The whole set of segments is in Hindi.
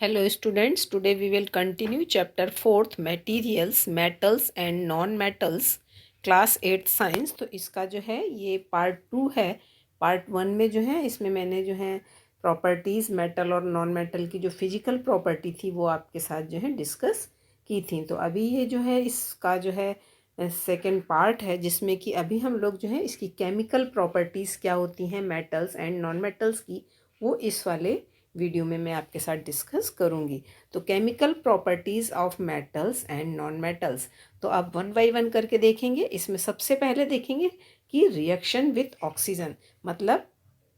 Hello students, today we will continue chapter 4th materials, metals and non-metals, class 8 science। तो इसका जो है ये पार्ट 2 है। पार्ट 1 में जो है इसमें मैंने जो है प्रॉपर्टीज़ मेटल और नॉन मेटल की जो फिजिकल प्रॉपर्टी थी वो आपके साथ जो है डिस्कस की थी। तो अभी ये जो है इसका जो है सेकेंड पार्ट है जिसमें कि अभी हम लोग जो है इसकी केमिकल प्रॉपर्टीज़ क्या होती हैं मेटल्स एंड नॉन मेटल्स की, वो इस वाले वीडियो में मैं आपके साथ डिस्कस करूंगी। तो chemical properties of metals and non metals, तो आप वन बाय वन करके देखेंगे। इसमें सबसे पहले देखेंगे कि रिएक्शन विथ ऑक्सीजन, मतलब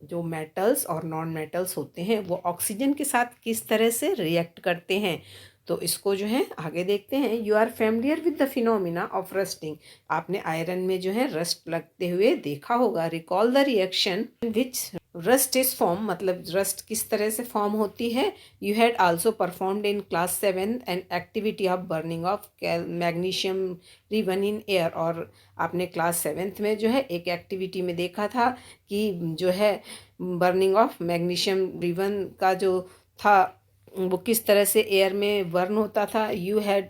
जो मेटल्स और नॉन मेटल्स होते हैं वो ऑक्सीजन के साथ किस तरह से रिएक्ट करते हैं। तो इसको जो है आगे देखते हैं। You are familiar with the phenomena of rusting, आपने आयरन में जो है रस्ट लगते हुए देखा होगा। Recall the reaction which rust is form, मतलब रस्ट किस तरह से फॉर्म होती है। You had also performed in class 7 an activity of burning of magnesium ribbon in air, और आपने क्लास 7th में जो है एक एक्टिविटी में देखा था कि जो है बर्निंग ऑफ मैग्नीशियम रिबन का जो था वो किस तरह से एयर में बर्न होता था। You had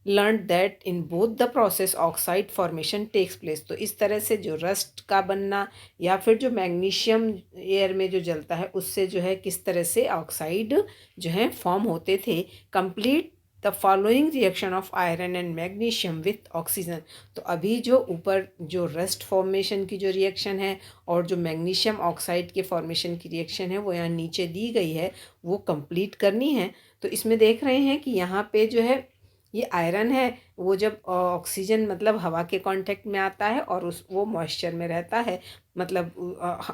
learn that in both the process oxide formation takes place, तो इस तरह से जो रस्ट का बनना या फिर जो मैग्नीशियम एयर में जो जलता है उससे जो है किस तरह से ऑक्साइड जो है फॉर्म होते थे। Complete the following reaction of iron and magnesium with oxygen, तो अभी जो ऊपर जो रस्ट फॉर्मेशन की जो रिएक्शन है और जो मैग्नीशियम ऑक्साइड के फॉर्मेशन की रिएक्शन है वो यहाँ नीचे दी गई है, वो कंप्लीट करनी है। तो इसमें देख रहे हैं कि यहाँ पे जो है ये आयरन है, वो जब ऑक्सीजन मतलब हवा के कांटेक्ट में आता है और उस वो मॉइस्चर में रहता है, मतलब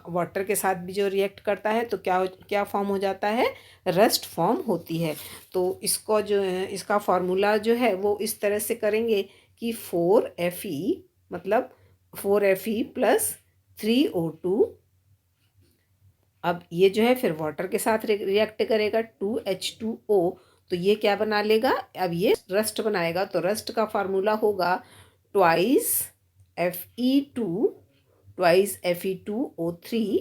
वाटर के साथ भी जो रिएक्ट करता है तो क्या क्या फॉर्म हो जाता है, रस्ट फॉर्म होती है। तो इसको जो है इसका फार्मूला जो है वो इस तरह से करेंगे कि 4Fe, मतलब 4Fe प्लस 3O2, अब ये जो है फिर वाटर के साथ रिएक्ट करेगा 2H2O, तो ये क्या बना लेगा, अब ये रस्ट बनाएगा। तो रस्ट का फार्मूला होगा ट्वाइस Fe2O3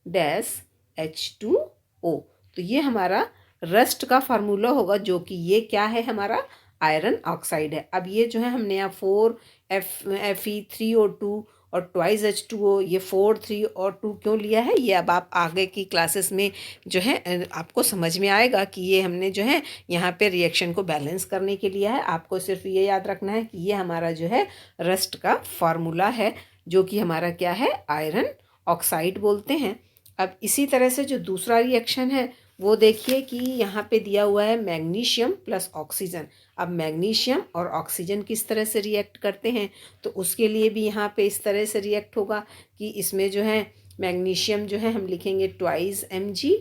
डैश H2O। तो ये हमारा रस्ट का फार्मूला होगा, जो कि ये क्या है, हमारा आयरन ऑक्साइड है। अब ये जो है हमने यहाँ 4Fe3O2 और ट्वाइस H2O, ये 4 3 और 2 क्यों लिया है, ये अब आप आगे की क्लासेस में जो है आपको समझ में आएगा कि ये हमने जो है यहाँ पे रिएक्शन को बैलेंस करने के लिया है। आपको सिर्फ ये याद रखना है कि ये हमारा जो है रस्ट का फार्मूला है, जो कि हमारा क्या है, आयरन ऑक्साइड बोलते हैं। अब इसी तरह से जो दूसरा रिएक्शन है वो देखिए कि यहाँ पे दिया हुआ है मैग्नीशियम प्लस ऑक्सीजन। अब मैग्नीशियम और ऑक्सीजन किस तरह से रिएक्ट करते हैं, तो उसके लिए भी यहाँ पे इस तरह से रिएक्ट होगा कि इसमें जो है मैग्नीशियम जो है हम लिखेंगे ट्वाइस Mg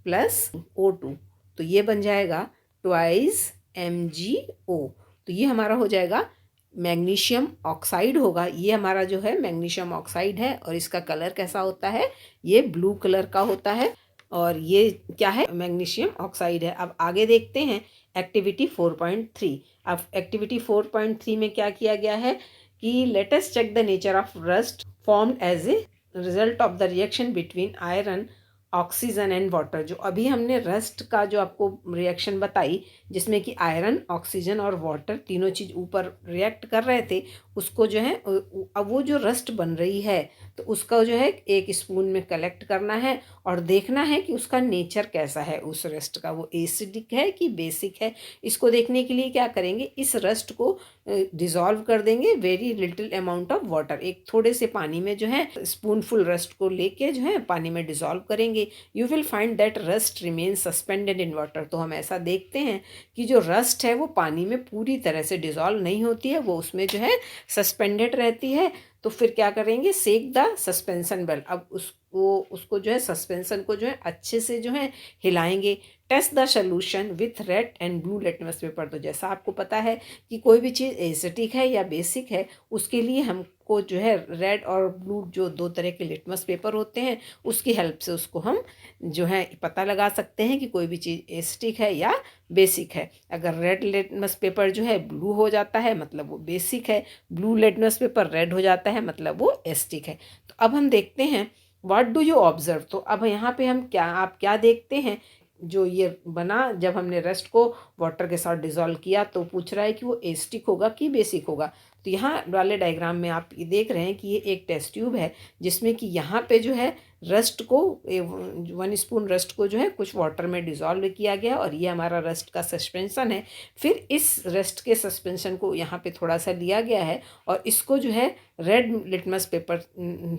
प्लस O2, तो ये बन जाएगा ट्वाइस MgO। तो ये हमारा हो जाएगा मैग्नीशियम ऑक्साइड होगा। ये हमारा जो है मैग्नीशियम ऑक्साइड है और इसका कलर कैसा होता है, ये ब्लू कलर का होता है, और ये क्या है, मैग्नीशियम ऑक्साइड है। अब आगे देखते हैं एक्टिविटी 4.3। अब एक्टिविटी 4.3 में क्या किया गया है कि let us check the nature of rust formed as a result of the reaction between iron oxygen and water. जो अभी हमने रस्ट का जो आपको रिएक्शन बताई जिसमें कि आयरन ऑक्सीजन और वाटर तीनों चीज़ ऊपर रिएक्ट कर रहे थे, उसको जो है अब वो जो रस्ट बन रही है तो उसका जो है एक स्पून में कलेक्ट करना है और देखना है कि उसका नेचर कैसा है उस रस्ट का, वो एसिडिक है कि बेसिक है। इसको देखने के लिए क्या करेंगे, इस रस्ट को डिज़ोल्व कर देंगे very little amount of water, एक थोड़े से पानी में जो है स्पूनफुल रस्ट को लेके जो है पानी में डिज़ोल्व करेंगे। You will find that rust remain suspended in water. तो हम ऐसा देखते हैं कि जो रस्ट है वो पानी में पूरी तरह से डिज़ोल्व नहीं होती है, वो उसमें जो है सस्पेंडेड रहती है। तो फिर क्या करेंगे, सेक द सस्पेंशन वेल। अब उसको जो है सस्पेंशन को जो है अच्छे से जो है हिलाएंगे। Test the solution with red and blue litmus paper. तो जैसा आपको पता है कि कोई भी चीज़ एसिडिक है या बेसिक है, उसके लिए हमको जो है रेड और ब्लू जो दो तरह के लिटमस पेपर होते हैं उसकी हेल्प से उसको हम जो है पता लगा सकते हैं कि कोई भी चीज़ एसिडिक है या बेसिक है। अगर रेड लिटमस पेपर जो है ब्लू हो जाता है मतलब वो बेसिक है, ब्लू लिटमस पेपर रेड हो जाता है मतलब वो एसिडिक है। तो अब हम देखते हैं व्हाट डू यू ऑब्जर्व। तो अब यहाँ पे हम क्या, आप क्या देखते हैं, जो ये बना, जब हमने रस्ट को वाटर के साथ डिज़ोल्व किया तो पूछ रहा है कि वो एसिटिक होगा कि बेसिक होगा। तो यहाँ वाले डायग्राम में आप ये देख रहे हैं कि ये एक टेस्ट ट्यूब है जिसमें कि यहाँ पे जो है रस्ट को 1 स्पून रस्ट को जो है कुछ वाटर में डिज़ोल्व किया गया और ये हमारा रस्ट का सस्पेंशन है। फिर इस रस्ट के सस्पेंशन को यहाँ पे थोड़ा सा लिया गया है और इसको जो है रेड लिटमस पेपर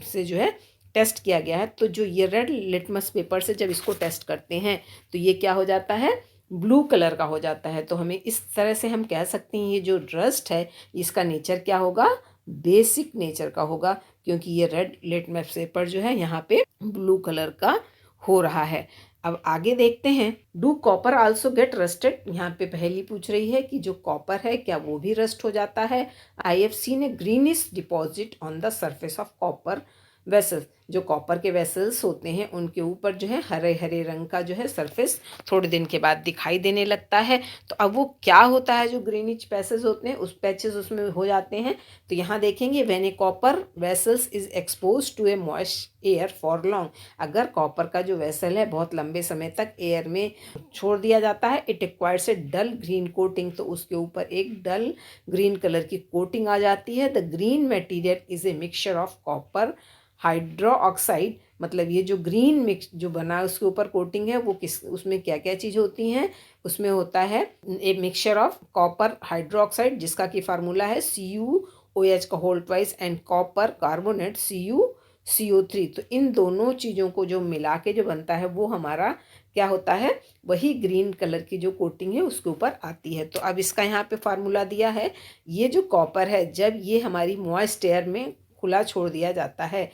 से जो है टेस्ट किया गया है। तो जो ये रेड लिटमस पेपर से जब इसको टेस्ट करते हैं तो ये क्या हो जाता है, ब्लू कलर का हो जाता है। तो हमें इस तरह से हम कह सकते हैं ये जो रस्ट है इसका नेचर क्या होगा, बेसिक नेचर का होगा, क्योंकि ये रेड लिटमस पेपर जो है यहाँ पे ब्लू कलर का हो रहा है। अब आगे देखते हैं, do copper also get rusted. यहाँ पे पहली पूछ रही है कि जो कॉपर है क्या वो भी रस्ट हो जाता है। I have seen A greenish deposit on the surface of copper vessels. जो कॉपर के वेसल्स होते हैं उनके ऊपर जो है हरे हरे रंग का जो है सरफेस थोड़े दिन के बाद दिखाई देने लगता है। तो अब वो क्या होता है, जो ग्रीनिश पैसेज होते हैं उस पैचेस उसमें हो जाते हैं। तो यहाँ देखेंगे, when a copper vessels is expose to a moist air for long. अगर कॉपर का जो वेसल है बहुत लंबे समय तक एयर में छोड़ दिया जाता है, it acquires a dull green coating. तो उसके ऊपर एक डल ग्रीन कलर की कोटिंग आ जाती है। The green material is a mixture of copper hydroxide. मतलब ये जो ग्रीन मिक्स जो बना है उसके ऊपर कोटिंग है वो किस, उसमें क्या क्या चीज़ होती हैं, उसमें होता है a mixture of copper hydroxide जिसका कि फार्मूला है CuOH का whole twice and copper carbonate CuCO3। तो इन दोनों चीज़ों को जो मिला के जो बनता है वो हमारा क्या होता है, वही ग्रीन कलर की जो कोटिंग है उसके ऊपर आती है। तो अब इसका यहाँ पे फार्मूला दिया है, ये जो कॉपर है जब ये हमारी मॉइस्ट एयर में खुला छोड़ दिया जाता है,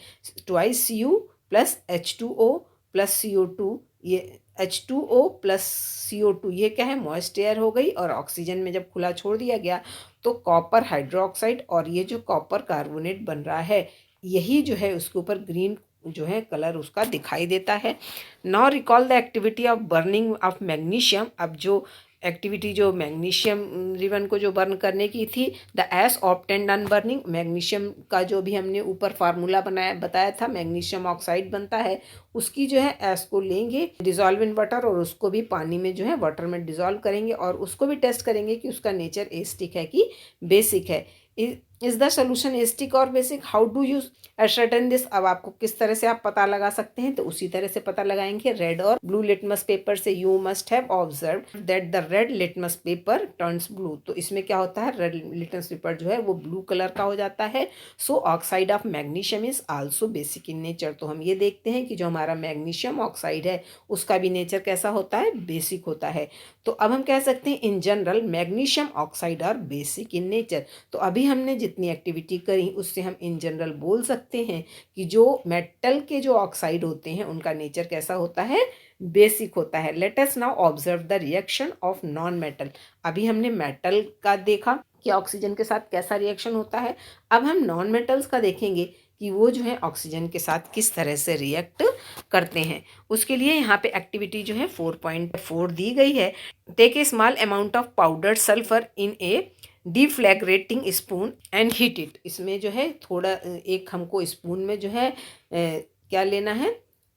twice Cu plus H2O plus CO2, ये H2O प्लस CO2 ये क्या है, मॉइस्ट एयर हो गई। और ऑक्सीजन में जब खुला छोड़ दिया गया तो कॉपर हाइड्रोक्साइड और ये जो कॉपर कार्बोनेट बन रहा है यही जो है उसके ऊपर ग्रीन जो है कलर उसका दिखाई देता है। Now recall the activity of burning of magnesium. अब जो एक्टिविटी जो मैग्नीशियम रिबन को जो बर्न करने की थी, the S obtained on burning. Magnesium का जो भी हमने ऊपर फार्मूला बताया था, मैग्नीशियम ऑक्साइड बनता है, उसकी जो है एस को लेंगे डिजॉल्व इन वाटर और उसको भी पानी में जो है वाटर में डिजॉल्व करेंगे और उसको भी टेस्ट करेंगे कि उसका नेचर एसिटिक है कि बेसिक है। इज द सोल्यूशन एसिटिक और basic, how do you ascertain this. अब आपको किस तरह से आप पता लगा सकते हैं, तो उसी तरह से पता लगाएंगे। रेड और ब्लू लिटमस पेपर से you must have observe that the red litmus paper turns blue. तो इसमें क्या होता है, रेड लिटमस पेपर जो है वो ब्लू कलर का हो जाता है। So oxide of magnesium is also basic in nature. तो हम ये देखते हैं कि जो हमारा मैग्नीशियम ऑक्साइड है उसका भी नेचर कैसा होता है, बेसिक होता है। तो अब हम कह सकते हैं in general magnesium oxide are basic in nature. तो अभी हमने जितनी एक्टिविटी करी उससे हम इन जनरल बोल सकते हैं कि जो मेटल के जो ऑक्साइड होते हैं उनका नेचर कैसा होता है, बेसिक होता है। Let us now observe the reaction of non metal. अभी हमने मेटल का देखा कि ऑक्सीजन के साथ कैसा रिएक्शन होता है, अब हम नॉन मेटल्स का देखेंगे कि वो जो है ऑक्सीजन के साथ किस तरह से रिएक्ट करते हैं। उसके लिए यहाँ पे एक्टिविटी जो है 4.4 दी गई है। Take a small amount of powdered sulphur in a deflagrating spoon and heat it. इसमें जो है थोड़ा एक हमको स्पून में जो है क्या लेना है,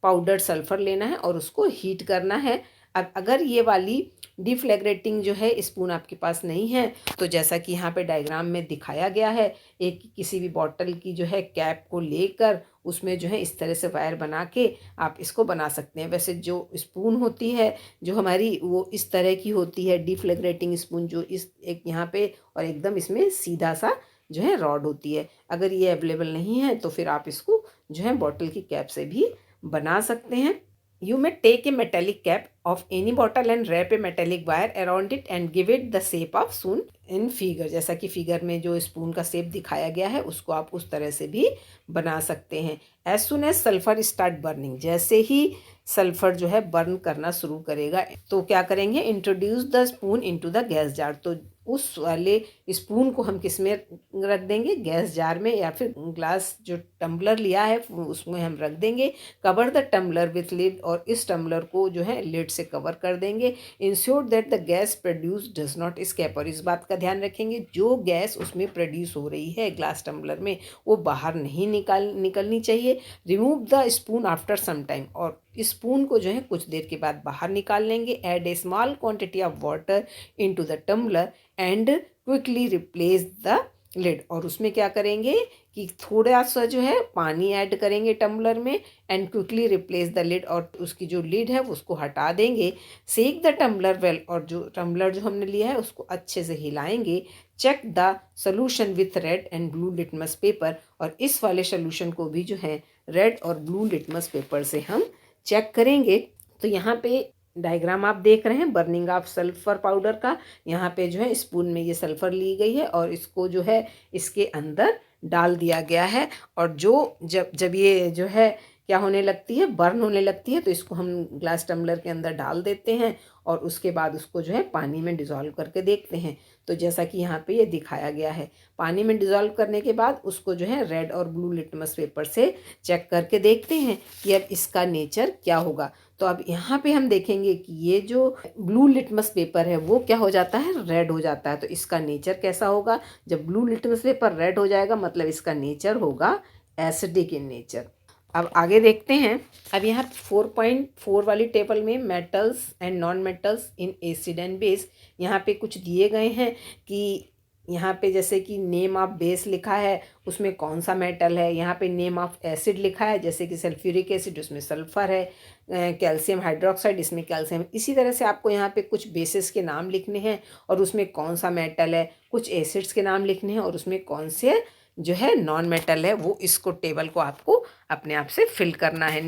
पाउडर सल्फर लेना है और उसको हीट करना है। अब अगर ये वाली डिफ्लैग्रेटिंग जो है स्पून आपके पास नहीं है तो जैसा कि यहाँ पे डायग्राम में दिखाया गया है, एक किसी भी बॉटल की जो है कैप को लेकर उसमें जो है इस तरह से वायर बना के आप इसको बना सकते हैं। वैसे जो स्पून होती है जो हमारी वो इस तरह की होती है डिफ्लैग्रेटिंग स्पून, जो इस एक यहाँ पे और एकदम इसमें सीधा सा जो है रॉड होती है। अगर ये अवेलेबल नहीं है तो फिर आप इसको जो है बॉटल की कैप से भी बना सकते हैं। You may take a metallic cap of any bottle and wrap a metallic wire around it and give it the shape of spoon in figure। जैसा कि फिगर में जो स्पून का शेप दिखाया गया है उसको आप उस तरह से भी बना सकते हैं। As soon as sulfur start burning, जैसे ही सल्फर जो है बर्न करना शुरू करेगा तो क्या करेंगे, introduce the spoon into the gas jar. तो उस वाले स्पून को हम किस में रख देंगे, गैस जार में, या फिर ग्लास जो टम्बलर लिया है उसमें हम रख देंगे। Cover the tumbler with lid, और इस टम्बलर को जो है लिड से कवर कर देंगे। Ensure that the gas produce does not escape, और इस बात का ध्यान रखेंगे जो गैस उसमें प्रोड्यूस हो रही है ग्लास टम्बलर में वो बाहर नहीं निकलनी चाहिए। Remove the spoon after some time, और स्पून को जो है कुछ देर के बाद बाहर निकाल लेंगे। Add a small quantity of water into the tumbler and quickly replace the lid, और उसमें क्या करेंगे कि थोड़ा सा जो है पानी ऐड करेंगे टम्बलर में, and quickly replace the lid, और उसकी जो लिड है उसको हटा देंगे। सेक द टम्बलर वेल, और जो टम्बलर जो हमने लिया है उसको अच्छे से हिलाएंगे। Check the solution with red and blue litmus paper, और इस वाले सोल्यूशन को भी जो है रेड और ब्लू लिटमस पेपर से हम चेक करेंगे। तो यहाँ पे डायग्राम आप देख रहे हैं बर्निंग ऑफ सल्फर पाउडर का। यहाँ पे जो है स्पून में ये सल्फर ली गई है और इसको जो है इसके अंदर डाल दिया गया है, और जो जब ये जो है क्या होने लगती है, बर्न होने लगती है, तो इसको हम ग्लास टम्बलर के अंदर डाल देते हैं और उसके बाद उसको जो है पानी में डिज़ोल्व करके देखते हैं। तो जैसा कि यहाँ पे ये दिखाया गया है, पानी में डिज़ोल्व करने के बाद उसको जो है रेड और ब्लू लिटमस पेपर से चेक करके देखते हैं कि अब इसका नेचर क्या होगा। तो अब यहाँ पे हम देखेंगे कि ये जो ब्लू लिटमस पेपर है वो क्या हो जाता है, रेड हो जाता है। तो इसका नेचर कैसा होगा, जब ब्लू लिटमस पेपर रेड हो जाएगा मतलब इसका नेचर होगा एसिडिक इन नेचर। अब आगे देखते हैं। अब यहाँ 4.4 वाली टेबल में metals and non metals in acid and base, यहाँ पे कुछ दिए गए हैं कि यहाँ पे जैसे कि नेम ऑफ बेस लिखा है उसमें कौन सा मेटल है, यहाँ पे नेम ऑफ एसिड लिखा है जैसे कि सल्फ्यूरिक एसिड उसमें सल्फर है, कैल्शियम हाइड्रोक्साइड इसमें कैल्शियम। इसी तरह से आपको यहाँ पे कुछ बेसिस के नाम लिखने हैं और उसमें कौन सा मेटल है, कुछ एसिड्स के नाम लिखने हैं और उसमें कौन से जो है नॉन मेटल है, वो इसको टेबल को आपको अपने आप से फिल करना है।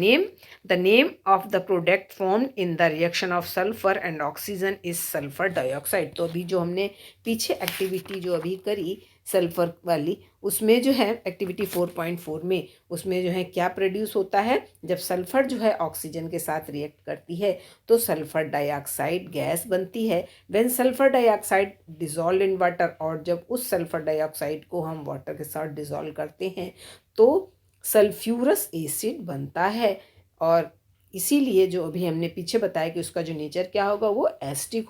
The name of the product formed in the reaction of sulphur and oxygen is sulphur dioxide. तो अभी जो हमने पीछे एक्टिविटी जो अभी करी सल्फर वाली, उसमें जो है एक्टिविटी 4.4 में उसमें जो है क्या प्रोड्यूस होता है, जब सल्फर जो है ऑक्सीजन के साथ रिएक्ट करती है तो सल्फर डाइऑक्साइड गैस बनती है। When sulphur dioxide dissolve in water, और जब उस सल्फर डाइऑक्साइड को हम वाटर के साथ डिजॉल्व करते हैं तो सल्फ्यूरस एसिड बनता है। और इसीलिए जो अभी हमने पीछे बताया कि उसका जो नेचर क्या होगा वो एसिडिक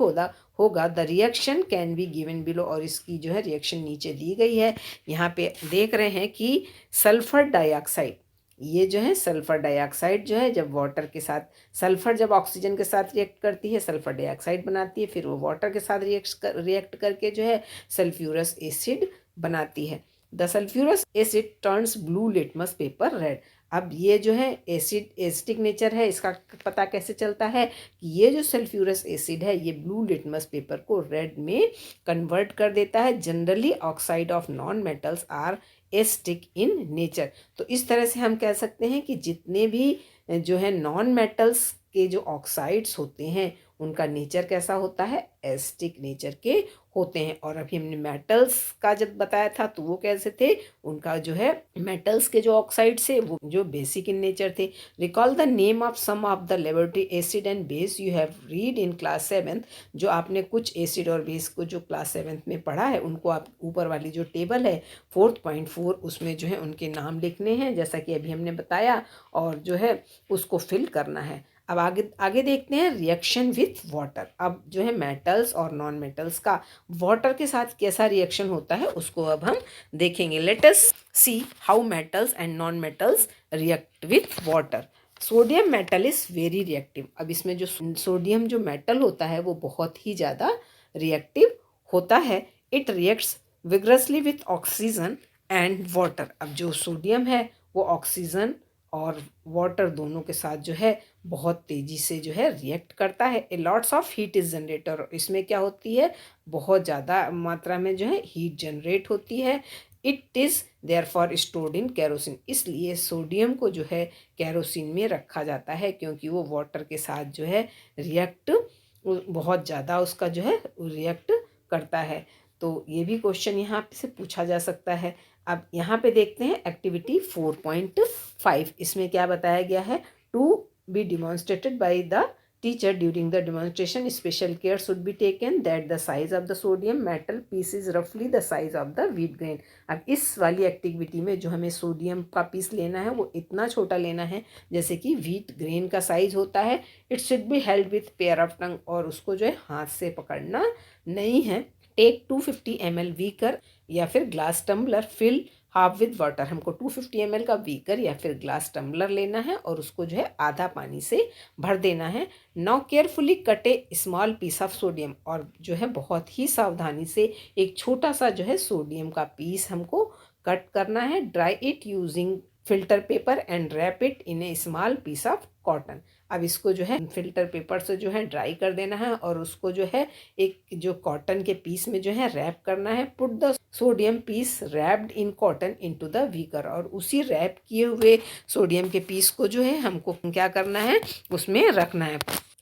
होगा। The reaction can be given below, और इसकी जो है रिएक्शन नीचे दी गई है। यहाँ पे देख रहे हैं कि सल्फर डाइऑक्साइड, ये जो है सल्फर डाइऑक्साइड जो है जब वाटर के साथ, सल्फर जब ऑक्सीजन के साथ रिएक्ट करती है सल्फर डाइऑक्साइड बनाती है, फिर वो वाटर के साथ रिएक्ट करके जो है सल्फ्यूरस एसिड बनाती है। The sulphurous asset turns blue litmus paper red. अब ये जो है एसिडिक नेचर है, इसका पता कैसे चलता है कि ये जो सल्फ्यूरस एसिड है ये ब्लू लिटमस पेपर को रेड में कन्वर्ट कर देता है। Generally oxide of non metals are acidic in nature. तो इस तरह से हम कह सकते हैं कि जितने भी जो है नॉन मेटल्स के जो ऑक्साइड्स होते हैं उनका नेचर कैसा होता है, एसिडिक नेचर के होते हैं। और अभी हमने मेटल्स का जब बताया था तो वो कैसे थे, उनका जो है मेटल्स के जो ऑक्साइड्स है वो जो बेसिक इन नेचर थे। Recall the name of some of the laboratory acid and base you have read in class 7। जो आपने कुछ एसिड और बेस को जो क्लास 7 में पढ़ा है उनको आप ऊपर वाली जो टेबल है 4.4 उसमें जो है उनके नाम लिखने हैं जैसा कि अभी हमने बताया, और जो है उसको फिल करना है। अब आगे देखते हैं रिएक्शन विथ वाटर। अब जो है मेटल्स और नॉन मेटल्स का वाटर के साथ कैसा रिएक्शन होता है उसको अब हम देखेंगे। Let us see how metals and non metals react with water. Sodium metal is very reactive. अब इसमें जो सोडियम जो मेटल होता है वो बहुत ही ज़्यादा रिएक्टिव होता है। It reacts vigorously with oxygen and water. अब जो सोडियम है वो ऑक्सीजन और वाटर दोनों के साथ जो है बहुत तेज़ी से जो है रिएक्ट करता है। ए lots of heat is generator. इसमें क्या होती है, बहुत ज़्यादा मात्रा में जो है हीट जनरेट होती है। It is therefore stored in kerosene. इसलिए सोडियम को जो है कैरोसिन में रखा जाता है क्योंकि वो वाटर के साथ जो है रिएक्ट बहुत ज़्यादा उसका जो है रिएक्ट करता है। तो ये भी क्वेश्चन यहाँ से पूछा जा सकता है। अब यहाँ पे देखते हैं एक्टिविटी 4.5। इसमें क्या बताया गया है, to be demonstrated by the Teacher, during the demonstration, special care should be taken that the size of the sodium metal piece is roughly the size of the wheat grain. अब इस वाली एक्टिविटी में जो हमें सोडियम का पीस लेना है वो इतना छोटा लेना है जैसे कि व्हीट ग्रेन का साइज होता है. It should be held with pair of tongue, और उसको जो है हाथ से पकड़ना नहीं है. टेक 250 ml वीकर या फिर glass tumbler, fill half with water. हमको 250 ml का वीकर या फिर ग्लास टम्बलर लेना है और उसको जो है आधा पानी से भर देना है. Now carefully cut a small piece of sodium, और जो है बहुत ही सावधानी से एक छोटा सा जो है सोडियम का पीस हमको कट करना है. Dry it using filter paper and wrap it in a small piece of cotton. अब इसको जो है फिल्टर पेपर से जो है ड्राई कर देना है और उसको जो है एक जो कॉटन के पीस में जो है रैप करना है. Put the sodium piece wrapped in cotton into the beaker, और उसी रैप किए हुए सोडियम के पीस को जो है हमको क्या करना है, उसमें रखना है.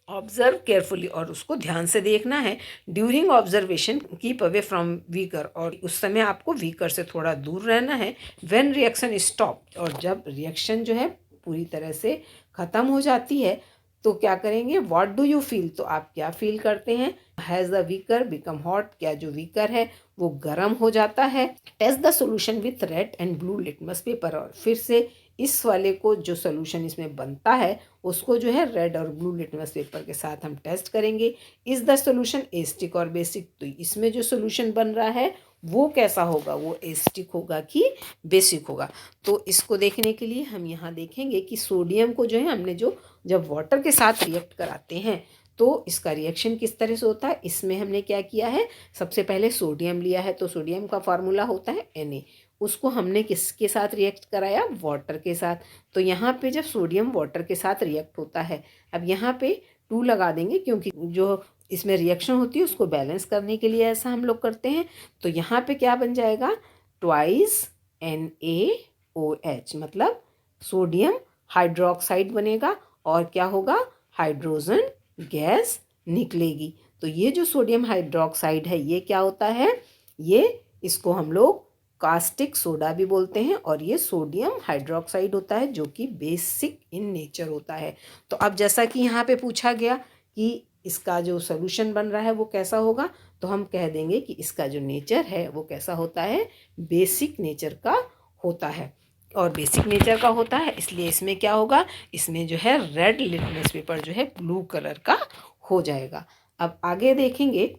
ऑब्जर्व केयरफुली, और उसको ध्यान से देखना है. During observation keep away from weaker, और उस समय आपको वीकर से थोड़ा दूर रहना है. व्हेन रिएक्शन स्टॉप, और जब रिएक्शन जो है पूरी तरह से ख़त्म हो जाती है तो क्या करेंगे. व्हाट डू यू फील, तो आप क्या फील करते हैं. Has the beaker become hot, क्या जो वीकर है वो गर्म हो जाता है. Test the solution with red and blue litmus paper, और फिर से इस वाले को जो सोल्यूशन इसमें बनता है उसको जो है रेड और ब्लू लिटमस पेपर के साथ हम टेस्ट करेंगे. इज़ द सोल्यूशन एसिडिक और बेसिक, तो इसमें जो सोल्यूशन बन रहा है वो कैसा होगा, वो एसिडिक होगा कि बेसिक होगा. तो इसको देखने के लिए हम यहाँ देखेंगे कि सोडियम को जो है हमने जो जब वाटर के साथ रिएक्ट कराते हैं तो इसका रिएक्शन किस तरह से होता है. इसमें हमने क्या किया है, सबसे पहले सोडियम लिया है, तो सोडियम का फार्मूला होता है Na. उसको हमने किसके साथ रिएक्ट कराया, वाटर के साथ. तो यहाँ पे जब सोडियम वाटर के साथ रिएक्ट होता है, अब यहाँ पे 2 लगा देंगे क्योंकि जो इसमें रिएक्शन होती है उसको बैलेंस करने के लिए ऐसा हम लोग करते हैं. तो यहाँ पे क्या बन जाएगा, ट्वाइस NaOH, मतलब सोडियम हाइड्रोक्साइड बनेगा और क्या होगा, हाइड्रोजन गैस निकलेगी. तो ये जो सोडियम हाइड्रोक्साइड है ये क्या होता है, ये इसको हम लोग कास्टिक सोडा भी बोलते हैं, और ये सोडियम हाइड्रोक्साइड होता है जो कि बेसिक इन नेचर होता है. तो अब जैसा कि यहाँ पे पूछा गया कि इसका जो सोल्यूशन बन रहा है वो कैसा होगा, तो हम कह देंगे कि इसका जो नेचर है वो कैसा होता है, बेसिक नेचर का होता है. और बेसिक नेचर का होता है इसलिए इसमें क्या होगा, इसमें जो है रेड लिटमस पेपर जो है ब्लू कलर का हो जाएगा. अब आगे देखेंगे.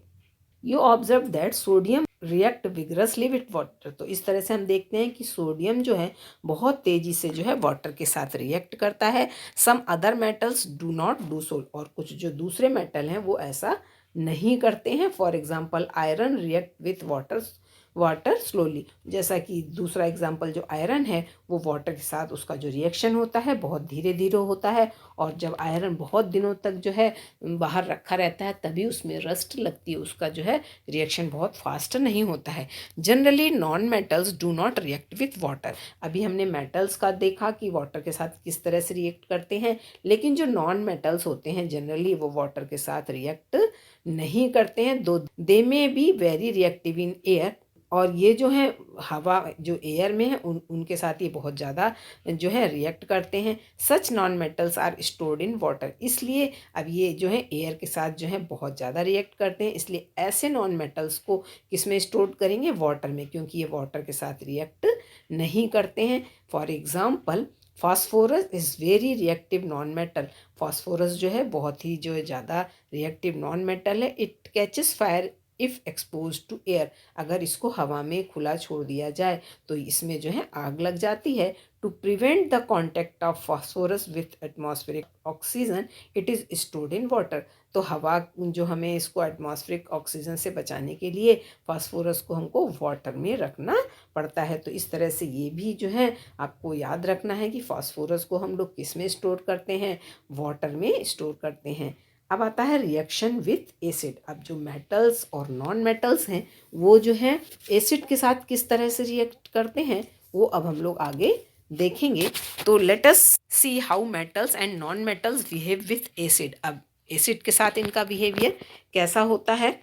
You observe that sodium react vigorously with water, तो इस तरह से हम देखते हैं कि सोडियम जो है बहुत तेज़ी से जो है वाटर के साथ रिएक्ट करता है. Some other metals do not do so, और कुछ जो दूसरे मेटल हैं वो ऐसा नहीं करते हैं. For example iron react with water slowly, जैसा कि दूसरा एग्जांपल जो आयरन है वो वाटर के साथ उसका जो रिएक्शन होता है बहुत धीरे धीरे होता है, और जब आयरन बहुत दिनों तक जो है बाहर रखा रहता है तभी उसमें रस्ट लगती है, उसका जो है रिएक्शन बहुत फास्ट नहीं होता है. Generally non metals do not react with water. अभी हमने मेटल्स का देखा कि वाटर के साथ किस तरह से रिएक्ट करते हैं, लेकिन जो नॉन मेटल्स होते हैं जनरली वो वाटर के साथ रिएक्ट नहीं करते हैं. दो दे में be very reactive in air, और ये जो है हवा जो एयर में है उनके साथ ये बहुत ज़्यादा जो है रिएक्ट करते हैं. Such non metals are stored in water, इसलिए अब ये जो है एयर के साथ जो है बहुत ज़्यादा रिएक्ट करते हैं, इसलिए ऐसे नॉन मेटल्स को किस में स्टोर करेंगे, वाटर में, क्योंकि ये वाटर के साथ रिएक्ट नहीं करते हैं. For example phosphorus is very reactive non metal. Phosphorus जो है बहुत ही जो है ज़्यादा रिएक्टिव नॉन मेटल है. It catches fire if expose to air, अगर इसको हवा में खुला छोड़ दिया जाए तो इसमें जो है आग लग जाती है. To prevent the contact of phosphorus with atmospheric oxygen it is stored in water. तो हवा जो हमें इसको एटमॉस्फेरिक ऑक्सीजन से बचाने के लिए फास्फोरस को हमको वाटर में रखना पड़ता है. तो इस तरह से ये भी जो है आपको याद रखना है कि फास्फोरस को हम लोग किस में स्टोर करते हैं, वाटर में स्टोर करते हैं. अब आता है रिएक्शन विथ एसिड. अब जो मेटल्स और नॉन मेटल्स हैं वो जो है एसिड के साथ किस तरह से रिएक्ट करते हैं वो अब हम लोग आगे देखेंगे. तो let us see how metals and non metals behave with acid. अब एसिड के साथ इनका बिहेवियर कैसा होता है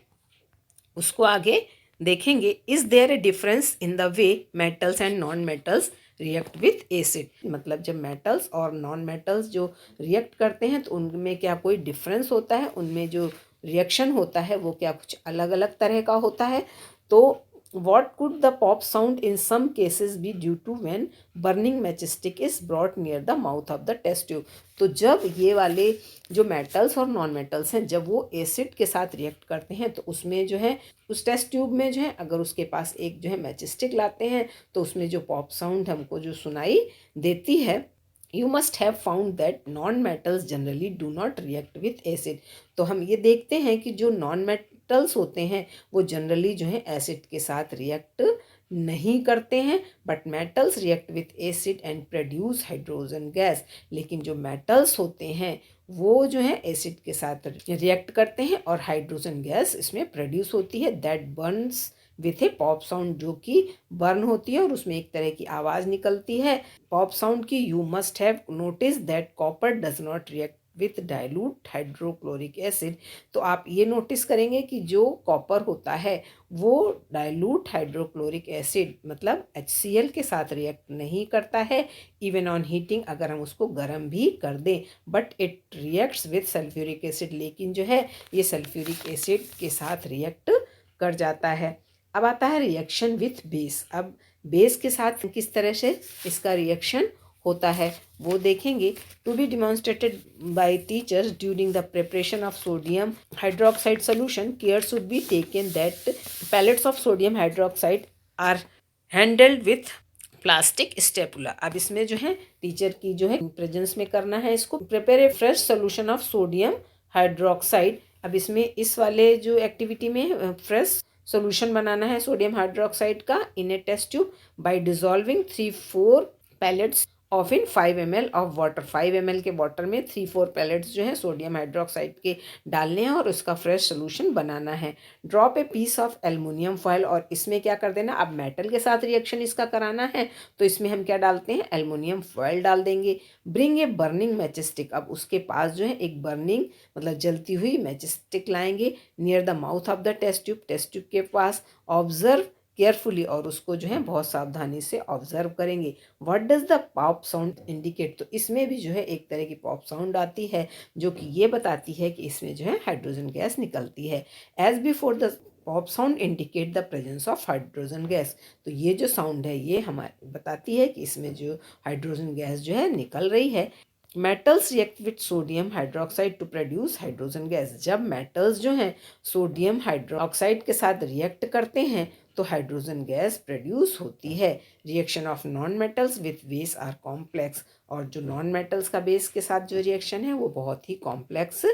उसको आगे देखेंगे. Is there a difference in the way metals and non metals react with acid. मतलब जब मेटल्स और नॉन मेटल्स जो रिएक्ट करते हैं तो उनमें क्या कोई डिफरेंस होता है, उनमें जो रिएक्शन होता है वो क्या कुछ अलग अलग तरह का होता है। तो what could the pop sound in some cases be due to when burning matchstick is brought near the mouth of the test tube। तो जब ये वाले जो मेटल्स और नॉन मेटल्स हैं जब वो एसिड के साथ रिएक्ट करते हैं तो उसमें जो है उस टेस्ट ट्यूब में जो है अगर उसके पास एक जो है मैचस्टिक लाते हैं तो उसमें जो पॉप साउंड हमको जो सुनाई देती है, you must have found that non metals generally do not react with acid. तो हम ये देखते हैं कि जो नॉन मेटल्स होते हैं वो जनरली जो है एसिड के साथ रिएक्ट नहीं करते हैं, but metals react with acid and produce hydrogen gas. लेकिन जो मेटल्स होते हैं वो जो है एसिड के साथ रिएक्ट करते हैं और हाइड्रोजन गैस इसमें प्रोड्यूस होती है, that Burns with A pop sound, जो कि बर्न होती है और उसमें एक तरह की आवाज़ निकलती है पॉप साउंड की। You must have notice that copper does not react with dilute hydrochloric acid. तो आप ये नोटिस करेंगे कि जो कॉपर होता है वो डाइल्यूट हाइड्रोक्लोरिक एसिड मतलब HCl के साथ रिएक्ट नहीं करता है, इवन ऑन हीटिंग, अगर हम उसको गर्म भी कर दें, but it reacts with sulphuric acid. लेकिन जो है ये सल्फ्यूरिक एसिड के साथ रिएक्ट कर जाता है। अब आता है रिएक्शन विथ बेस। अब बेस के साथ किस तरह से इसका रिएक्शन होता है वो देखेंगे। To be demonstrated by teachers during the preparation of sodium hydroxide solution, care should be taken that pellets of sodium hydroxide are handled with plastic spatula. अब इसमें जो है टीचर की जो है प्रेजेंस में करना है इसको। Prepare a fresh solution of sodium hydroxide. अब इसमें इस वाले जो एक्टिविटी में फ्रेश सॉल्यूशन बनाना है सोडियम हाइड्रोक्साइड का in a test tube by dissolving 3-4 pellets of in 5 ml of water. 5 ml के वाटर में 3-4 पैलेट्स जो है सोडियम हाइड्रोक्साइड के डालने हैं और उसका फ्रेश सोल्यूशन बनाना है। Drop a piece of aluminium foil, और इसमें क्या कर देना, अब मेटल के साथ रिएक्शन इसका कराना है तो इसमें हम क्या डालते हैं, एल्युमिनियम फॉयल डाल देंगे। ब्रिंग ए बर्निंग मैचस्टिक, अब उसके पास जो है एक बर्निंग मतलब जलती हुई मैचस्टिक लाएंगे near the mouth of the test tube, test tube के पास। ऑब्जर्व केयरफुली, और उसको जो है बहुत सावधानी से ऑब्जर्व करेंगे। What does the pop sound indicate, तो इसमें भी जो है एक तरह की पॉप साउंड आती है जो कि ये बताती है कि इसमें जो है हाइड्रोजन गैस निकलती है। As before the pop sound indicate the presence of hydrogen gas, तो ये जो साउंड है ये हमारे बताती है कि इसमें जो हाइड्रोजन गैस जो है निकल रही है। Metals react with sodium hydroxide to produce hydrogen gas, जब मेटल्स जो हैं सोडियम हाइड्रोक्साइड के साथ रिएक्ट करते हैं तो हाइड्रोजन गैस प्रोड्यूस होती है। Reaction of non metals with base are complex, और जो नॉन मेटल्स का बेस के साथ जो रिएक्शन है वो बहुत ही कॉम्प्लेक्स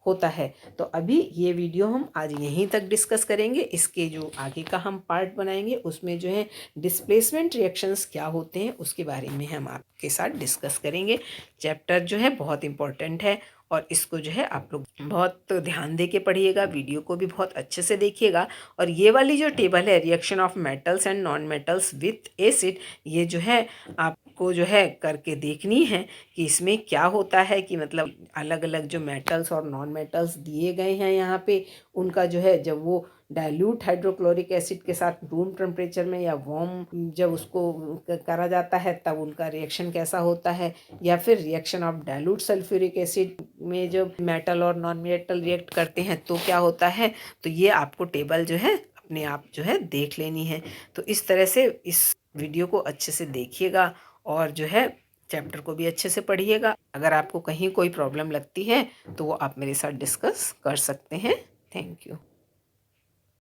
होता है। तो अभी ये वीडियो हम आज यहीं तक डिस्कस करेंगे। इसके जो आगे का हम पार्ट बनाएंगे उसमें जो है डिस्प्लेसमेंट रिएक्शंस क्या होते हैं उसके बारे में हम आपके साथ डिस्कस करेंगे। चैप्टर जो है बहुत इंपॉर्टेंट है और इसको जो है आप लोग बहुत ध्यान दे के पढ़िएगा, वीडियो को भी बहुत अच्छे से देखिएगा। और ये वाली जो टेबल है reaction of metals and non metals with acid, ये जो है आपको जो है करके देखनी है कि इसमें क्या होता है कि मतलब अलग अलग जो मेटल्स और नॉन मेटल्स दिए गए हैं यहाँ पे उनका जो है जब वो डाइल्यूट हाइड्रोक्लोरिक एसिड के साथ रूम टेम्परेचर में या वार्म जब उसको करा जाता है तब उनका रिएक्शन कैसा होता है, या फिर reaction of dilute sulphuric acid में जब मेटल और नॉन मेटल रिएक्ट करते हैं तो क्या होता है। तो ये आपको टेबल जो है अपने आप जो है देख लेनी है। तो इस तरह से इस वीडियो को अच्छे से देखिएगा और जो है चैप्टर को भी अच्छे से पढ़िएगा। अगर आपको कहीं कोई प्रॉब्लम लगती है तो वो आप मेरे साथ डिस्कस कर सकते हैं। Thank you.